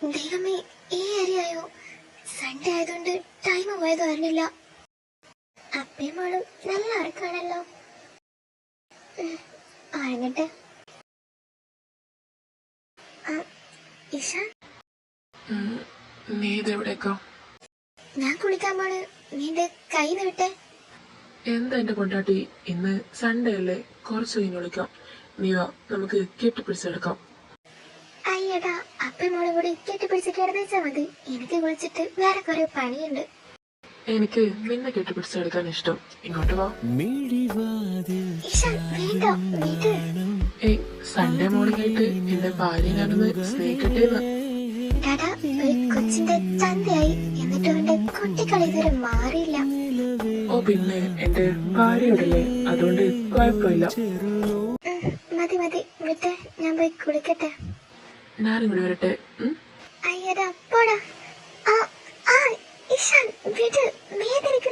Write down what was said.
ദൈവമേ, ഈ ഏരിയയോ? സൺഡേ ആയതുകൊണ്ട് ടൈം പോയത് അറിഞ്ഞില്ല. അപ്പയും മോളും നല്ല ഉറക്കാണല്ലോ. ഉറങ്ങട്ടെ. ഇഷാൻ, നീ ഇതെവിടേക്കോ? ഞാൻ കുളിക്കാൻ പോണ്. നീ എന്റെ കൈ നീട്ടെ. എന്താ എന്റെ കൊണ്ടാട്ടി, ഇന്ന് സൺഡേ അല്ലേ, കുറച്ച് കഴിഞ്ഞ് വിളിക്കാം. നീ വാ, നമുക്ക് കെട്ടിപ്പിടിച്ചെടുക്കാം. അയ്യടാ, അപ്പയും മോളും കൂടി കെട്ടിപ്പിടിച്ച് കിടന്നുവെച്ചാ മതി. എനിക്ക് കുളിച്ചിട്ട് വേറെ കുറെ പണിയുണ്ട്. എനിക്ക് നിന്നെ കെട്ടിപ്പിടിച്ചെടുക്കാൻ ഇഷ്ടം. ഇങ്ങോട്ട് വാ. ഇഷാൻ, വേണ്ട, വീട്. ഏയ്, സൺഡേ മോർണിംഗ് ആയിട്ട് എന്റെ ഭാര്യ ഞാനൊന്ന് സ്നേഹിക്കട്ടേന്ന്. ഡാഡാ, ഒരു കൊച്ചിന്റെ ചന്തയായി. എന്നിട്ട് അവന്റെ കുട്ടിക്കളി ഇതുവരെ മാറിയില്ല. ഓ പിന്നെ, എന്റെ ഭാര്യയോടല്ലേ, അതുകൊണ്ട് കുഴപ്പമില്ല. മതി മതി, വിട്ടെ, ഞാൻ പോയി കുളിക്കട്ടെ. ഞാനും കൂടി വരട്ടെ. അയ്യടാ, പോടാ. ഇഷാൻ, വിട്, വേദനിക്കും.